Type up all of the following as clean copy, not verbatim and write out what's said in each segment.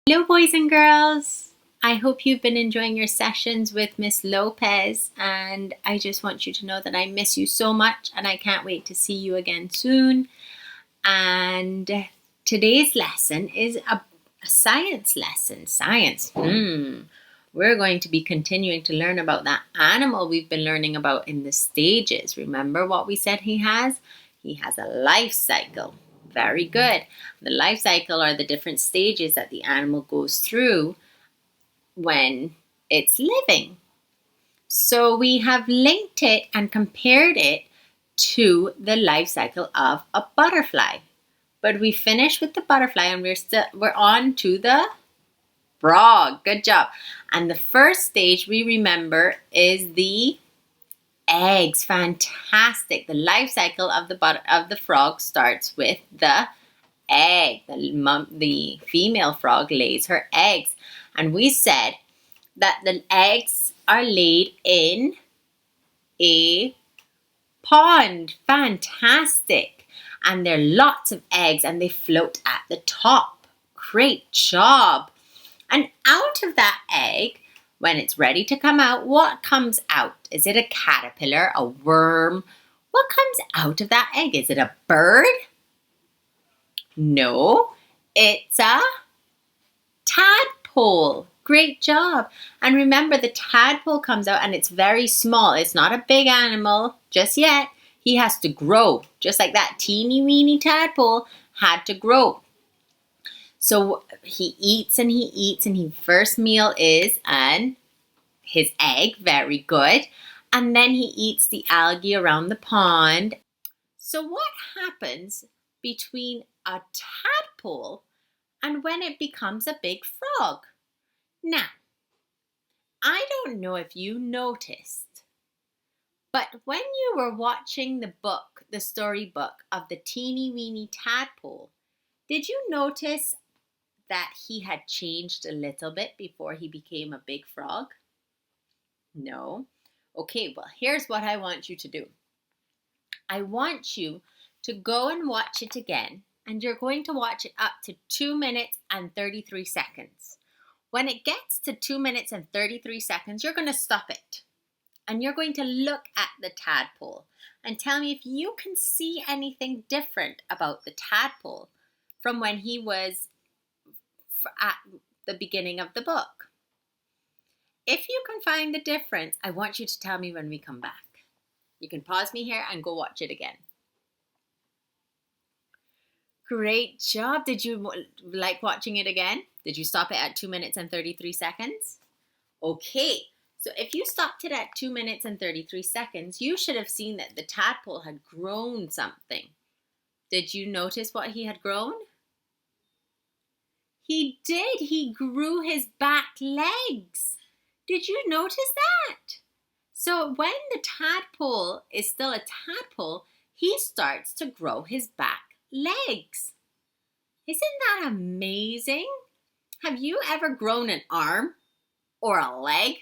Hello, boys and girls. I hope you've been enjoying your sessions with Miss Lopez, and I just want you to know that I miss you so much and I can't wait to see you again soon. And today's lesson is a science lesson. Science. We're going to be continuing to learn about that animal we've been learning about in the stages. Remember what we said he has? He has a life cycle. Very good. The life cycle are the different stages that the animal goes through when it's living. So we have linked it and compared it to the life cycle of a butterfly. But we finished with the butterfly and we're on to the frog. Good job. And the first stage we remember is the eggs. Fantastic. The life cycle of the frog starts with the egg. The female frog lays her eggs. And we said that the eggs are laid in a pond. Fantastic. And there are lots of eggs and they float at the top. Great job. And out of that egg, when it's ready to come out, what comes out? Is it a caterpillar, a worm? What comes out of that egg? Is it a bird? No, it's a tadpole. Great job. And remember, the tadpole comes out and it's very small. It's not a big animal just yet. He has to grow, just like that teeny weeny tadpole had to grow. So he eats and he eats, and his first meal is his egg. Very good. And then he eats the algae around the pond. So what happens between a tadpole and when it becomes a big frog? Now, I don't know if you noticed, but when you were watching the storybook of the teeny weeny tadpole, did you notice that he had changed a little bit before he became a big frog? No? Okay, well, here's what I want you to do. I want you to go and watch it again, and you're going to watch it up to 2 minutes and 33 seconds. When it gets to 2 minutes and 33 seconds, you're going to stop it. And you're going to look at the tadpole and tell me if you can see anything different about the tadpole from when he was at the beginning of the book. If you can find the difference, I want you to tell me when we come back. You can pause me here and go watch it again. Great job. Did you like watching it again? Did you stop it at 2 minutes and 33 seconds? Okay, so if you stopped it at 2 minutes and 33 seconds, you should have seen that the tadpole had grown something. Did you notice what he had grown? He did. He grew his back legs. Did you notice that? So when the tadpole is still a tadpole, he starts to grow his back legs. Isn't that amazing? Have you ever grown an arm or a leg?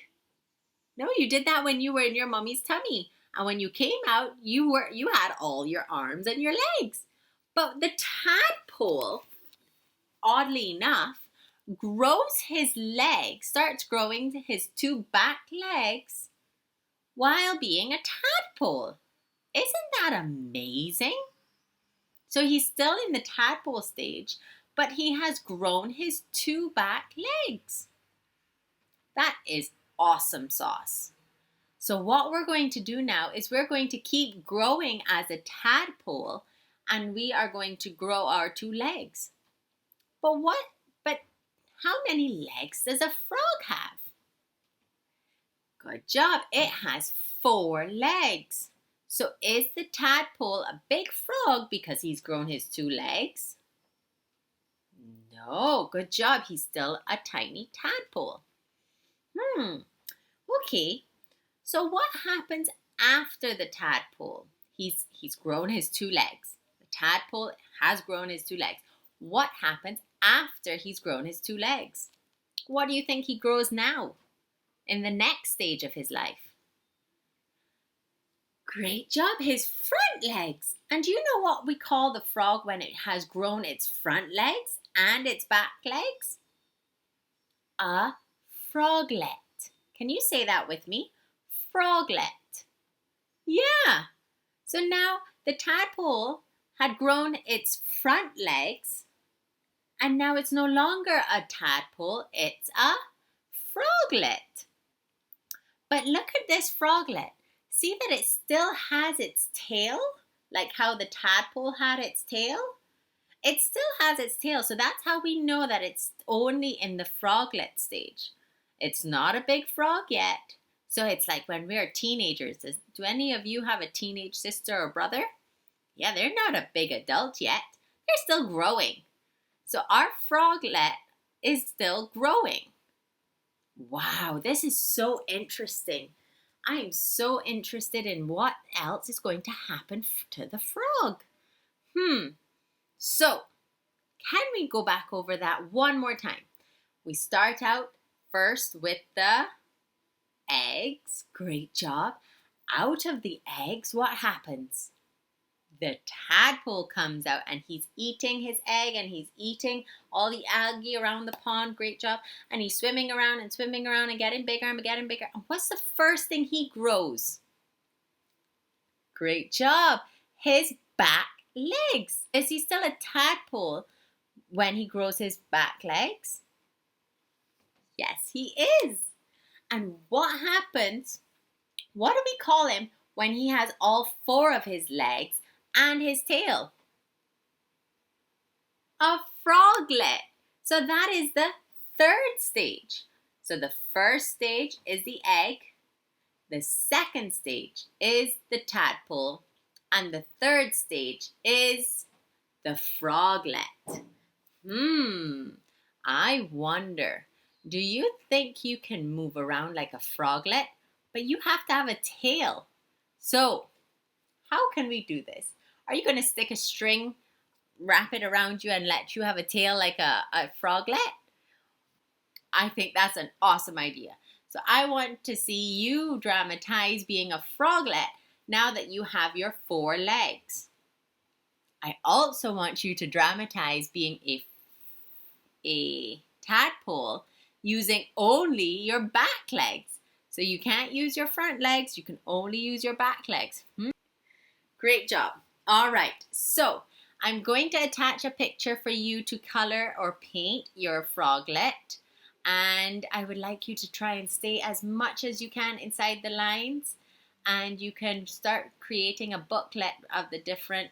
No, you did that when you were in your mommy's tummy. And when you came out, you had all your arms and your legs. But the tadpole, oddly enough, grows his legs, starts growing his 2 back legs while being a tadpole. Isn't that amazing? So he's still in the tadpole stage, but he has grown his 2 back legs. That is awesome sauce. So what we're going to do now is we're going to keep growing as a tadpole, and we are going to grow our 2 legs. But how many legs does a frog have? Good job. It has 4 legs. So is the tadpole a big frog because he's grown his 2 legs? No. Good job. He's still a tiny tadpole. Okay. So what happens after the tadpole? He's grown his 2 legs. The tadpole has grown his 2 legs. What happens after he's grown his 2 legs? What do you think he grows now in the next stage of his life? Great job, his front legs. And do you know what we call the frog when it has grown its front legs and its back legs? a froglet. Can you say that with me? Froglet. Yeah. So now the tadpole had grown its front legs, and now it's no longer a tadpole, it's a froglet. But look at this froglet. See that it still has its tail, like how the tadpole had its tail? It still has its tail, so that's how we know that it's only in the froglet stage. It's not a big frog yet. So it's like when we're teenagers. Do any of you have a teenage sister or brother? Yeah, they're not a big adult yet. They're still growing. So our froglet is still growing. Wow, this is so interesting. I am so interested in what else is going to happen to the frog. So, can we go back over that one more time? We start out first with the eggs. Great job. Out of the eggs, what happens? The tadpole comes out and he's eating his egg and he's eating all the algae around the pond. Great job. And he's swimming around and getting bigger and getting bigger. And what's the first thing he grows? Great job. His back legs. Is he still a tadpole when he grows his back legs? Yes, he is. And what happens? What do we call him when he has all four of his legs and his tail? A froglet. So that is the third stage. So the first stage is the egg. The second stage is the tadpole. And the third stage is the froglet. I wonder, do you think you can move around like a froglet? But you have to have a tail. So, how can we do this? Are you going to stick a string, wrap it around you, and let you have a tail like a froglet? I think that's an awesome idea. So I want to see you dramatize being a froglet now that you have your four legs. I also want you to dramatize being a tadpole using only your back legs. So you can't use your front legs, you can only use your back legs. Great job. All right, so I'm going to attach a picture for you to color or paint your froglet. And I would like you to try and stay as much as you can inside the lines. And you can start creating a booklet of the different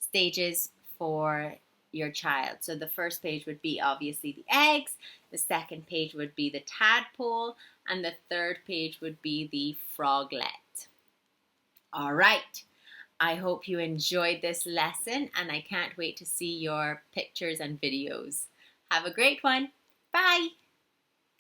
stages for your child. So the first page would be obviously the eggs, the second page would be the tadpole, and the third page would be the froglet. All right, I hope you enjoyed this lesson and I can't wait to see your pictures and videos. Have a great one. Bye.